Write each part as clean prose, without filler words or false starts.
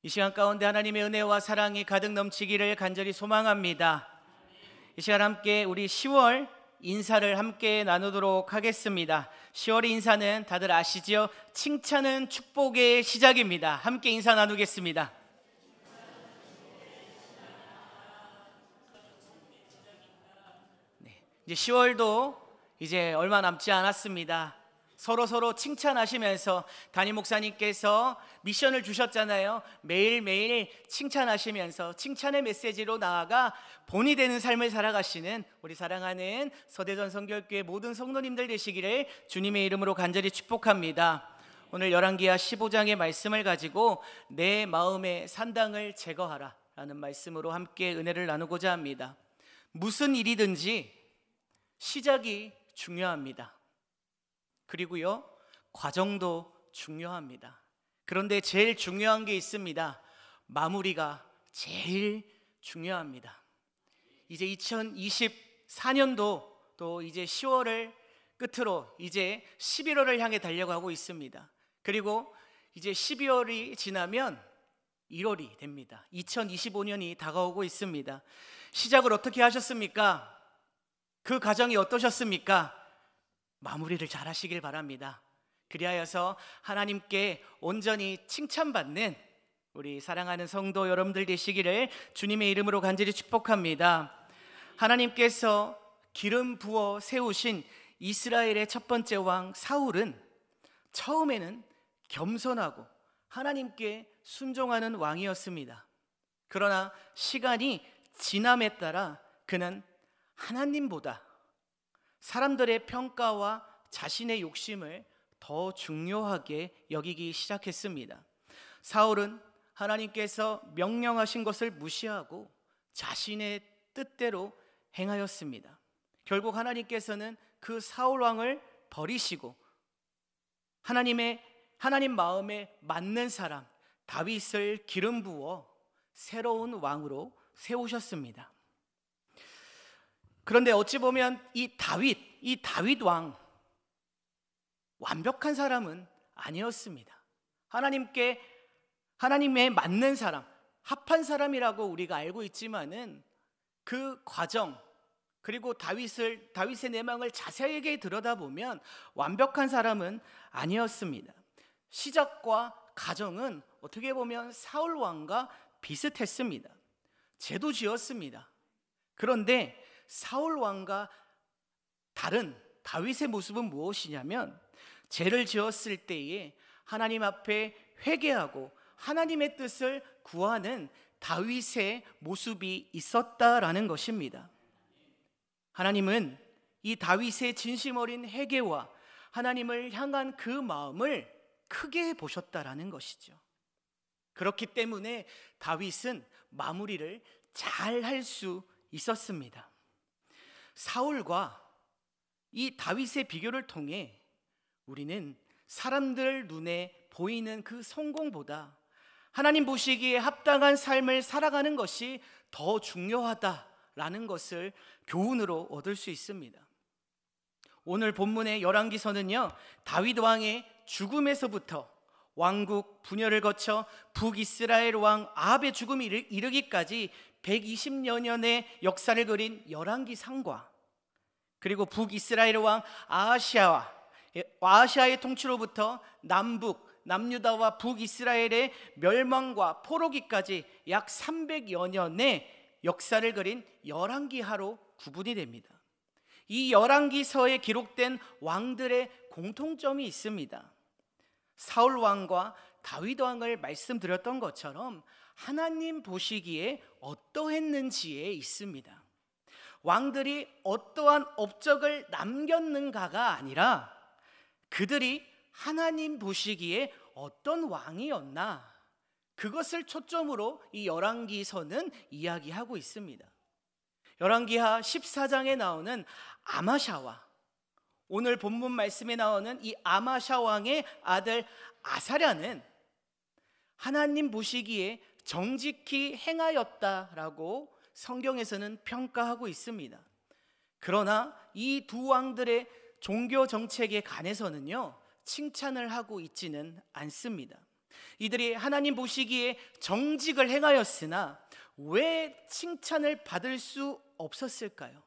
이 시간 가운데 하나님의 은혜와 사랑이 가득 넘치기를 간절히 소망합니다. 이 시간 함께 우리 10월 인사를 함께 나누도록 하겠습니다. 10월 인사는 다들 아시죠? 칭찬은 축복의 시작입니다. 함께 인사 나누겠습니다. 이제 10월도 이제 얼마 남지 않았습니다. 서로 칭찬하시면서 담임 목사님께서 미션을 주셨잖아요. 매일매일 칭찬하시면서 칭찬의 메시지로 나아가 본이 되는 삶을 살아가시는 우리 사랑하는 서대전 성결교회 모든 성도님들 되시기를 주님의 이름으로 간절히 축복합니다. 오늘 열왕기하 15장의 말씀을 가지고 내 마음의 산당을 제거하라 라는 말씀으로 함께 은혜를 나누고자 합니다. 무슨 일이든지 시작이 중요합니다. 그리고요, 과정도 중요합니다. 그런데 제일 중요한 게 있습니다. 마무리가 제일 중요합니다. 이제 2024년도 또 이제 10월을 끝으로 이제 11월을 향해 달려가고 있습니다. 그리고 이제 12월이 지나면 1월이 됩니다. 2025년이 다가오고 있습니다. 시작을 어떻게 하셨습니까? 그 과정이 어떠셨습니까? 마무리를 잘 하시길 바랍니다. 그리하여서 하나님께 온전히 칭찬받는 우리 사랑하는 성도 여러분들 되시기를 주님의 이름으로 간절히 축복합니다. 하나님께서 기름 부어 세우신 이스라엘의 첫 번째 왕 사울은 처음에는 겸손하고 하나님께 순종하는 왕이었습니다. 그러나 시간이 지남에 따라 그는 하나님보다 사람들의 평가와 자신의 욕심을 더 중요하게 여기기 시작했습니다. 사울은 하나님께서 명령하신 것을 무시하고 자신의 뜻대로 행하였습니다. 결국 하나님께서는 그 사울 왕을 버리시고 하나님 마음에 맞는 사람 다윗을 기름 부어 새로운 왕으로 세우셨습니다. 그런데 어찌 보면 이 다윗 왕 완벽한 사람은 아니었습니다. 하나님에 맞는 사람, 합한 사람이라고 우리가 알고 있지만은 그 과정 그리고 다윗의 내막을 자세하게 들여다보면 완벽한 사람은 아니었습니다. 시작과 과정은 어떻게 보면 사울 왕과 비슷했습니다. 죄도 지었습니다. 그런데 사울 왕과 다른 다윗의 모습은 무엇이냐면 죄를 지었을 때에 하나님 앞에 회개하고 하나님의 뜻을 구하는 다윗의 모습이 있었다라는 것입니다. 하나님은 이 다윗의 진심 어린 회개와 하나님을 향한 그 마음을 크게 보셨다라는 것이죠. 그렇기 때문에 다윗은 마무리를 잘 할 수 있었습니다. 사울과 이 다윗의 비교를 통해 우리는 사람들 눈에 보이는 그 성공보다 하나님 보시기에 합당한 삶을 살아가는 것이 더 중요하다라는 것을 교훈으로 얻을 수 있습니다. 오늘 본문의 열왕기서는요, 다윗 왕의 죽음에서부터 왕국 분열을 거쳐 북이스라엘 왕 아합의 죽음이 이르기까지 120여 년의 역사를 그린 열왕기상과 그리고 북이스라엘 왕 아하시아의 통치로부터 남유다와 북이스라엘의 멸망과 포로기까지 약 300여 년의 역사를 그린 열왕기하로 구분이 됩니다. 이 열왕기서에 기록된 왕들의 공통점이 있습니다. 사울 왕과 다윗 왕을 말씀드렸던 것처럼 하나님 보시기에 어떠했는지에 있습니다. 왕들이 어떠한 업적을 남겼는가가 아니라 그들이 하나님 보시기에 어떤 왕이었나, 그것을 초점으로 이 열왕기서는 이야기하고 있습니다. 열왕기하 14장에 나오는 아마샤와 오늘 본문 말씀에 나오는 이 아마샤 왕의 아들 아사랴는 하나님 보시기에 정직히 행하였다라고 성경에서는 평가하고 있습니다. 그러나 이 두 왕들의 종교 정책에 관해서는요, 칭찬을 하고 있지는 않습니다. 이들이 하나님 보시기에 정직을 행하였으나 왜 칭찬을 받을 수 없었을까요?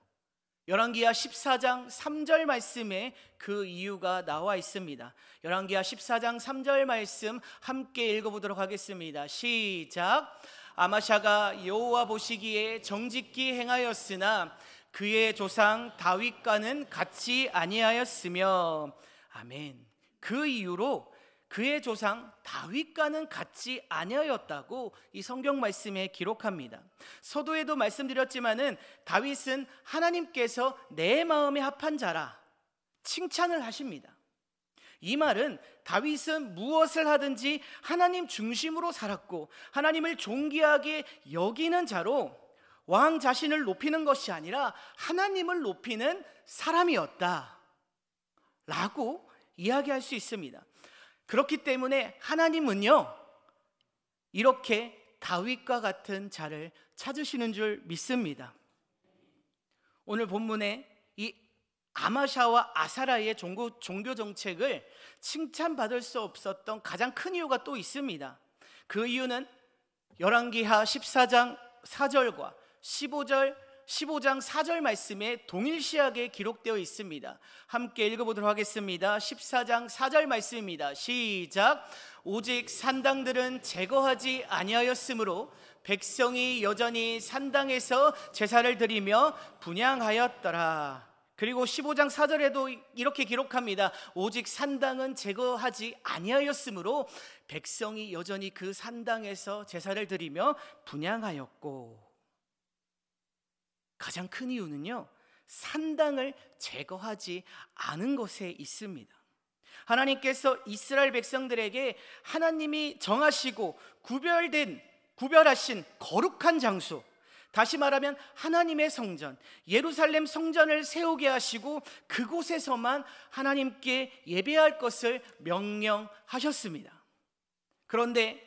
열왕기하 14장 3절 말씀에 그 이유가 나와 있습니다. 열왕기하 14장 3절 말씀 함께 읽어보도록 하겠습니다. 시작. 아마샤가 여호와 보시기에 정직히 행하였으나 그의 조상 다윗과는 같이 아니하였으며. 아멘. 그 이유로 그의 조상 다윗과는 같이 아니하였다고 이 성경 말씀에 기록합니다. 서두에도 말씀드렸지만은 다윗은 하나님께서 내 마음에 합한 자라 칭찬을 하십니다. 이 말은 다윗은 무엇을 하든지 하나님 중심으로 살았고 하나님을 존귀하게 여기는 자로 왕 자신을 높이는 것이 아니라 하나님을 높이는 사람이었다 라고 이야기할 수 있습니다. 그렇기 때문에 하나님은요 이렇게 다윗과 같은 자를 찾으시는 줄 믿습니다. 오늘 본문에 이 아마샤와 아사라의 종교 정책을 칭찬받을 수 없었던 가장 큰 이유가 또 있습니다. 그 이유는 열왕기하 14장 4절과 15장 4절 말씀에 동일시하게 기록되어 있습니다. 함께 읽어보도록 하겠습니다. 14장 4절 말씀입니다. 시작. 오직 산당들은 제거하지 아니하였으므로 백성이 여전히 산당에서 제사를 드리며 분향하였더라. 그리고 15장 4절에도 이렇게 기록합니다. 오직 산당은 제거하지 아니하였으므로 백성이 여전히 그 산당에서 제사를 드리며 분향하였고. 가장 큰 이유는요 산당을 제거하지 않은 것에 있습니다. 하나님께서 이스라엘 백성들에게 하나님이 정하시고 구별하신 거룩한 장소, 다시 말하면 하나님의 성전, 예루살렘 성전을 세우게 하시고 그곳에서만 하나님께 예배할 것을 명령하셨습니다. 그런데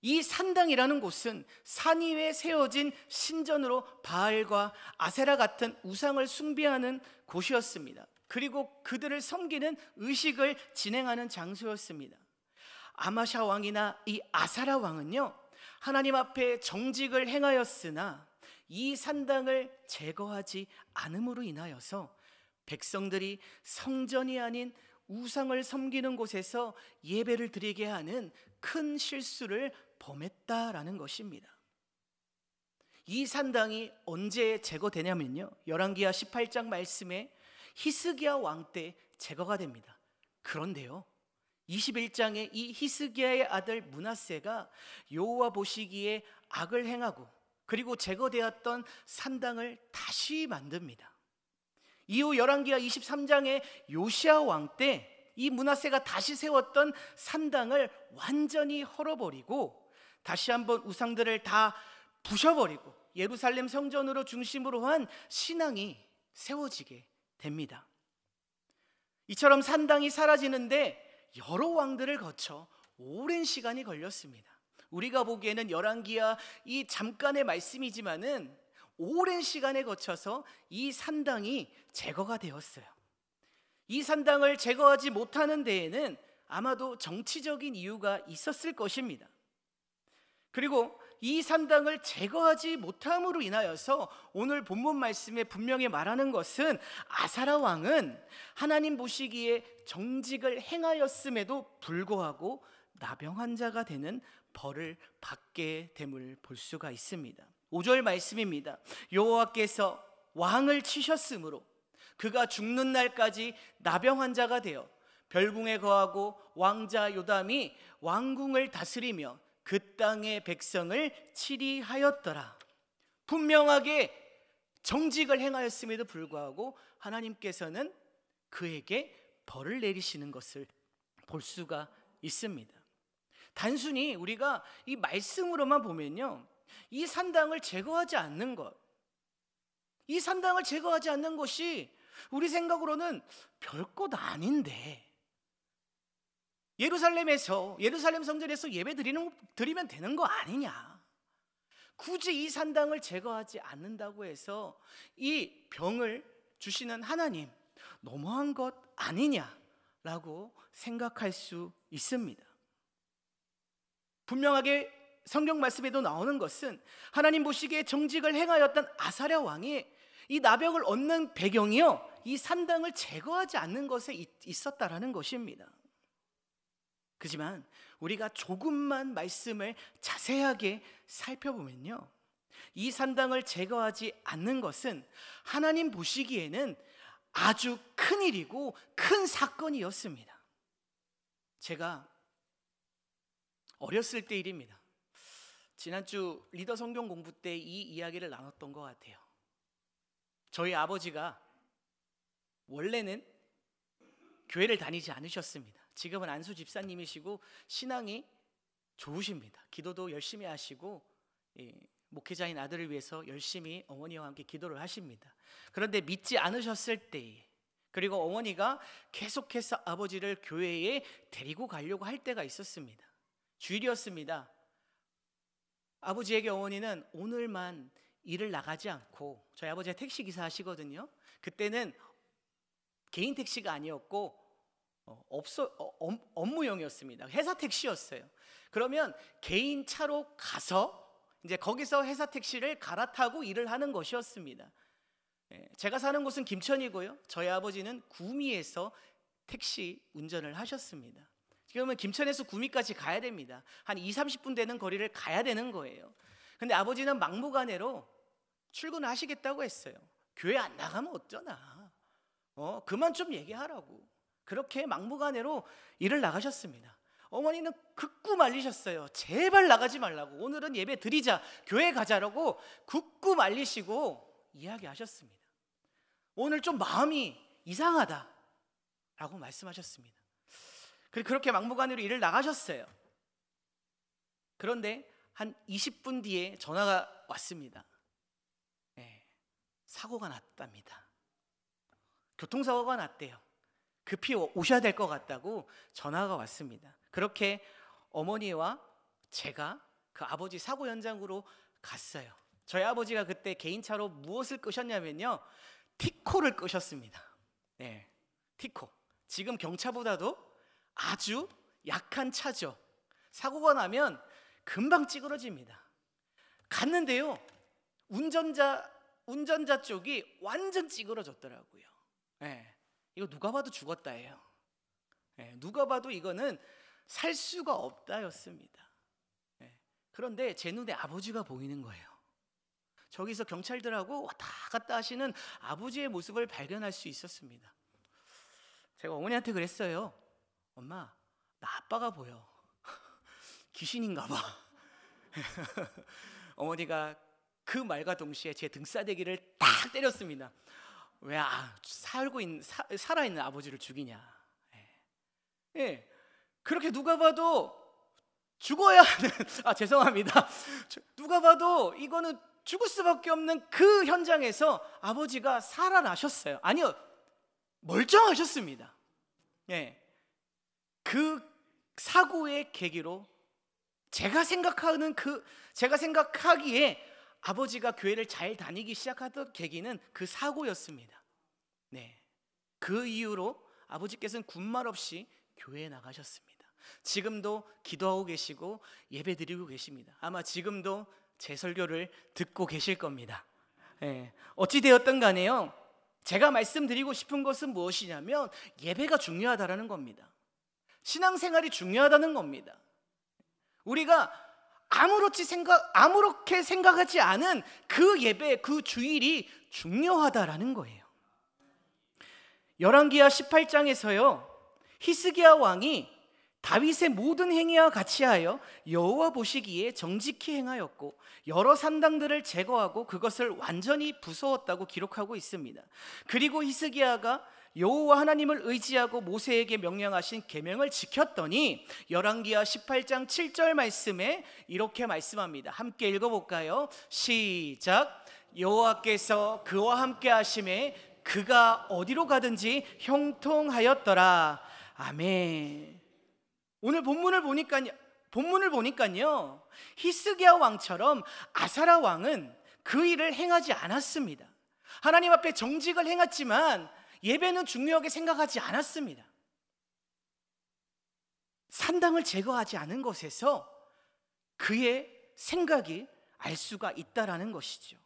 이 산당이라는 곳은 산 위에 세워진 신전으로 바알과 아세라 같은 우상을 숭배하는 곳이었습니다. 그리고 그들을 섬기는 의식을 진행하는 장소였습니다. 아마샤 왕이나 이 아사라 왕은요 하나님 앞에 정직을 행하였으나 이 산당을 제거하지 않음으로 인하여서 백성들이 성전이 아닌 우상을 섬기는 곳에서 예배를 드리게 하는 큰 실수를 범했다라는 것입니다. 이 산당이 언제 제거되냐면요 열왕기하 18장 말씀에 히스기야 왕 때 제거가 됩니다. 그런데요 21장에 이 히스기야의 아들 므낫세가 여호와 보시기에 악을 행하고 그리고 제거되었던 산당을 다시 만듭니다. 이후 열왕기하 23장에 요시야 왕 때 이 므낫세가 다시 세웠던 산당을 완전히 헐어버리고 다시 한번 우상들을 다 부셔버리고 예루살렘 성전으로 중심으로 한 신앙이 세워지게 됩니다. 이처럼 산당이 사라지는데 여러 왕들을 거쳐 오랜 시간이 걸렸습니다. 우리가 보기에는 열왕기하 이 잠깐의 말씀이지만은 오랜 시간에 거쳐서 이 산당이 제거가 되었어요. 이 산당을 제거하지 못하는 데에는 아마도 정치적인 이유가 있었을 것입니다. 그리고 이 산당을 제거하지 못함으로 인하여서 오늘 본문 말씀에 분명히 말하는 것은 아사라 왕은 하나님 보시기에 정직을 행하였음에도 불구하고 나병 환자가 되는 벌을 받게 됨을 볼 수가 있습니다. 5절 말씀입니다. 여호와께서 왕을 치셨으므로 그가 죽는 날까지 나병 환자가 되어 별궁에 거하고 왕자 요담이 왕궁을 다스리며 그 땅의 백성을 치리하였더라. 분명하게 정직을 행하였음에도 불구하고 하나님께서는 그에게 벌을 내리시는 것을 볼 수가 있습니다. 단순히 우리가 이 말씀으로만 보면요 이 산당을 제거하지 않는 것, 이 산당을 제거하지 않는 것이 우리 생각으로는 별것 아닌데 예루살렘 성전에서 예배 드리면 되는 거 아니냐, 굳이 이 산당을 제거하지 않는다고 해서 이 병을 주시는 하나님 너무한 것 아니냐라고 생각할 수 있습니다. 분명하게 성경 말씀에도 나오는 것은 하나님 보시기에 정직을 행하였던 아사랴 왕이 이 나병을 얻는 배경이요, 이 산당을 제거하지 않는 것에 있었다라는 것입니다. 그지만 우리가 조금만 말씀을 자세하게 살펴보면요, 이 산당을 제거하지 않는 것은 하나님 보시기에는 아주 큰 일이고 큰 사건이었습니다. 제가 어렸을 때 일입니다. 지난주 리더 성경 공부 때 이 이야기를 나눴던 것 같아요. 저희 아버지가 원래는 교회를 다니지 않으셨습니다. 지금은 안수 집사님이시고 신앙이 좋으십니다. 기도도 열심히 하시고 목회자인 아들을 위해서 열심히 어머니와 함께 기도를 하십니다. 그런데 믿지 않으셨을 때, 그리고 어머니가 계속해서 아버지를 교회에 데리고 가려고 할 때가 있었습니다. 주일이었습니다. 아버지에게 어머니는 오늘만 일을 나가지 않고, 저희 아버지가 택시기사 하시거든요. 그때는 개인 택시가 아니었고 업무용이었습니다. 회사 택시였어요. 그러면 개인 차로 가서 이제 거기서 회사 택시를 갈아타고 일을 하는 것이었습니다. 제가 사는 곳은 김천이고요, 저희 아버지는 구미에서 택시 운전을 하셨습니다. 그러면 김천에서 구미까지 가야 됩니다. 한 20-30분 되는 거리를 가야 되는 거예요. 근데 아버지는 막무가내로 출근을 하시겠다고 했어요. 교회 안 나가면 어쩌나, 그만 좀 얘기하라고, 그렇게 막무가내로 일을 나가셨습니다. 어머니는 극구 말리셨어요. 제발 나가지 말라고, 오늘은 예배 드리자, 교회 가자라고 극구 말리시고 이야기하셨습니다. 오늘 좀 마음이 이상하다 라고 말씀하셨습니다. 그렇게 막무가내로 일을 나가셨어요. 그런데 한 20분 뒤에 전화가 왔습니다. 사고가 났답니다. 교통사고가 났대요. 급히 오셔야 될 것 같다고 전화가 왔습니다. 그렇게 어머니와 제가 그 아버지 사고 현장으로 갔어요. 저희 아버지가 그때 개인차로 무엇을 끄셨냐면요, 티코를 끄셨습니다. 티코. 지금 경차보다도 아주 약한 차죠. 사고가 나면 금방 찌그러집니다. 갔는데요, 운전자 쪽이 완전 찌그러졌더라고요. 이거 누가 봐도 죽었다예요. 누가 봐도 이거는 살 수가 없다였습니다. 그런데 제 눈에 아버지가 보이는 거예요. 저기서 경찰들하고 왔다 갔다 하시는 아버지의 모습을 발견할 수 있었습니다. 제가 어머니한테 그랬어요. 엄마, 나 아빠가 보여. 귀신인가 봐. 어머니가 그 말과 동시에 제 등싸대기를 딱 때렸습니다. 왜 살아있는 아버지를 죽이냐. 그렇게 누가 봐도 죽어야 하는, 죄송합니다. 누가 봐도 이거는 죽을 수밖에 없는 그 현장에서 아버지가 살아나셨어요. 아니요, 멀쩡하셨습니다. 그 사고의 계기로 제가 생각하기에 아버지가 교회를 잘 다니기 시작하던 계기는 그 사고였습니다. 그 이후로 아버지께서는 군말 없이 교회에 나가셨습니다. 지금도 기도하고 계시고 예배 드리고 계십니다. 아마 지금도 제 설교를 듣고 계실 겁니다. 어찌 되었든 간에요, 제가 말씀드리고 싶은 것은 무엇이냐면 예배가 중요하다라는 겁니다. 신앙생활이 중요하다는 겁니다. 우리가 아무렇게 생각하지 않은 그 예배, 그 주일이 중요하다라는 거예요. 열왕기하 18장에서요, 히스기야 왕이 다윗의 모든 행위와 같이 하여 여호와 보시기에 정직히 행하였고 여러 산당들을 제거하고 그것을 완전히 부수었다고 기록하고 있습니다. 그리고 히스기야가 여호와 하나님을 의지하고 모세에게 명령하신 계명을 지켰더니 열왕기하 18장 7절 말씀에 이렇게 말씀합니다. 함께 읽어볼까요? 시작. 여호와께서 그와 함께 하심에 그가 어디로 가든지 형통하였더라. 아멘. 오늘 본문을 보니까요, 히스기야 왕처럼 아사랴 왕은 그 일을 행하지 않았습니다. 하나님 앞에 정직을 행했지만 예배는 중요하게 생각하지 않았습니다. 산당을 제거하지 않은 것에서 그의 생각이 알 수가 있다라는 것이죠.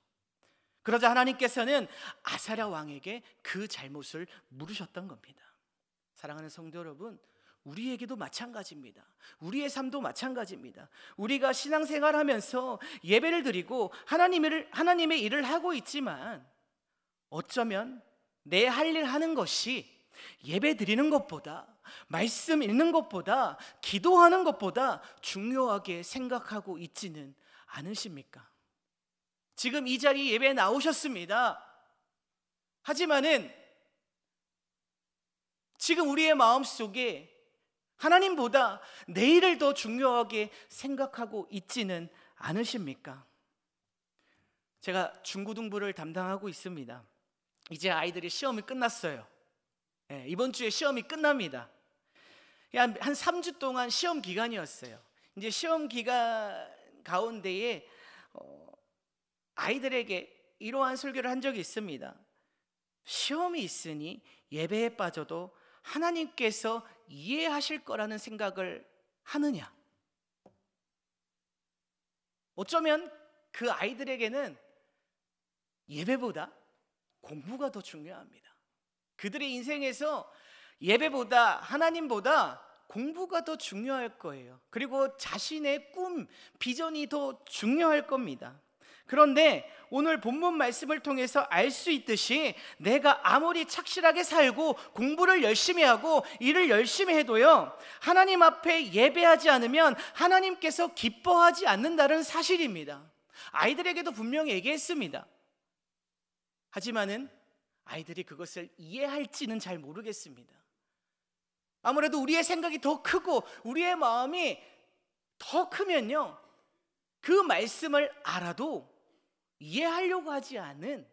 그러자 하나님께서는 아사랴 왕에게 그 잘못을 물으셨던 겁니다. 사랑하는 성도 여러분, 우리에게도 마찬가지입니다. 우리의 삶도 마찬가지입니다. 우리가 신앙생활하면서 예배를 드리고 하나님의 일을 하고 있지만 어쩌면 내 할 일 하는 것이 예배 드리는 것보다, 말씀 읽는 것보다, 기도하는 것보다 중요하게 생각하고 있지는 않으십니까? 지금 이 자리 예배에 나오셨습니다. 하지만은 지금 우리의 마음속에 하나님보다 내일을 더 중요하게 생각하고 있지는 않으십니까? 제가 중고등부를 담당하고 있습니다. 이제 아이들이 시험이 끝났어요. 이번 주에 시험이 끝납니다. 한 3주 동안 시험 기간이었어요. 이제 시험 기간 가운데에 아이들에게 이러한 설교를 한 적이 있습니다. 시험이 있으니 예배에 빠져도 하나님께서 이해하실 거라는 생각을 하느냐? 어쩌면 그 아이들에게는 예배보다 공부가 더 중요합니다. 그들의 인생에서 예배보다, 하나님보다 공부가 더 중요할 거예요. 그리고 자신의 꿈, 비전이 더 중요할 겁니다. 그런데 오늘 본문 말씀을 통해서 알 수 있듯이 내가 아무리 착실하게 살고 공부를 열심히 하고 일을 열심히 해도요, 하나님 앞에 예배하지 않으면 하나님께서 기뻐하지 않는다는 사실입니다. 아이들에게도 분명히 얘기했습니다. 하지만은 아이들이 그것을 이해할지는 잘 모르겠습니다. 아무래도 우리의 생각이 더 크고 우리의 마음이 더 크면요, 그 말씀을 알아도 이해하려고 하지 않는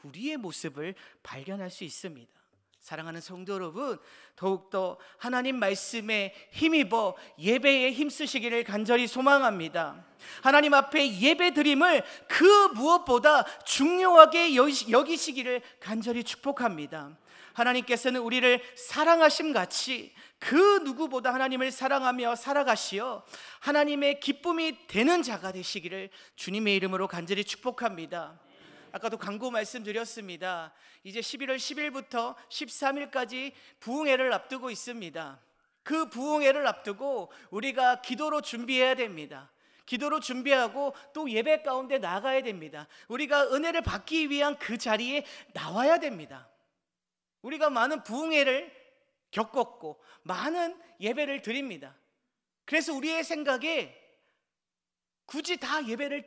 우리의 모습을 발견할 수 있습니다. 사랑하는 성도 여러분, 더욱더 하나님 말씀에 힘입어 예배에 힘쓰시기를 간절히 소망합니다. 하나님 앞에 예배 드림을 그 무엇보다 중요하게 여기시기를 간절히 축복합니다. 하나님께서는 우리를 사랑하심 같이 그 누구보다 하나님을 사랑하며 살아가시어 하나님의 기쁨이 되는 자가 되시기를 주님의 이름으로 간절히 축복합니다. 아까도 광고 말씀드렸습니다. 이제 11월 10일부터 13일까지 부흥회를 앞두고 있습니다. 그 부흥회를 앞두고 우리가 기도로 준비해야 됩니다. 기도로 준비하고 또 예배 가운데 나가야 됩니다. 우리가 은혜를 받기 위한 그 자리에 나와야 됩니다. 우리가 많은 부흥회를 겪었고 많은 예배를 드립니다. 그래서 우리의 생각에 굳이 다 예배를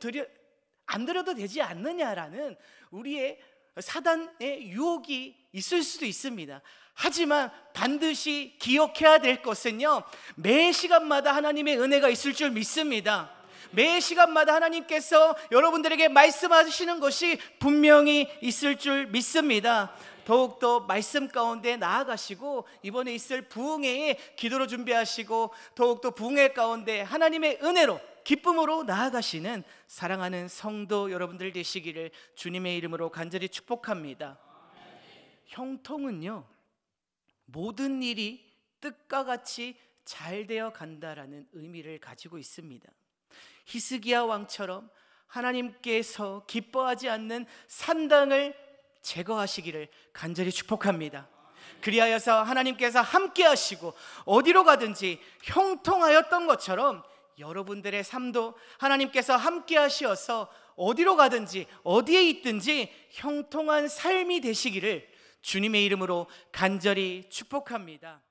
안 드려도 되지 않느냐라는 우리의 사단의 유혹이 있을 수도 있습니다. 하지만 반드시 기억해야 될 것은요, 매 시간마다 하나님의 은혜가 있을 줄 믿습니다. 매 시간마다 하나님께서 여러분들에게 말씀하시는 것이 분명히 있을 줄 믿습니다. 더욱더 말씀 가운데 나아가시고 이번에 있을 부흥회에 기도로 준비하시고 더욱더 부흥회 가운데 하나님의 은혜로 기쁨으로 나아가시는 사랑하는 성도 여러분들 되시기를 주님의 이름으로 간절히 축복합니다. 형통은요, 모든 일이 뜻과 같이 잘 되어 간다라는 의미를 가지고 있습니다. 히스기야 왕처럼 하나님께서 기뻐하지 않는 산당을 제거하시기를 간절히 축복합니다. 그리하여서 하나님께서 함께 하시고 어디로 가든지 형통하였던 것처럼 여러분들의 삶도 하나님께서 함께 하시어서 어디로 가든지 어디에 있든지 형통한 삶이 되시기를 주님의 이름으로 간절히 축복합니다.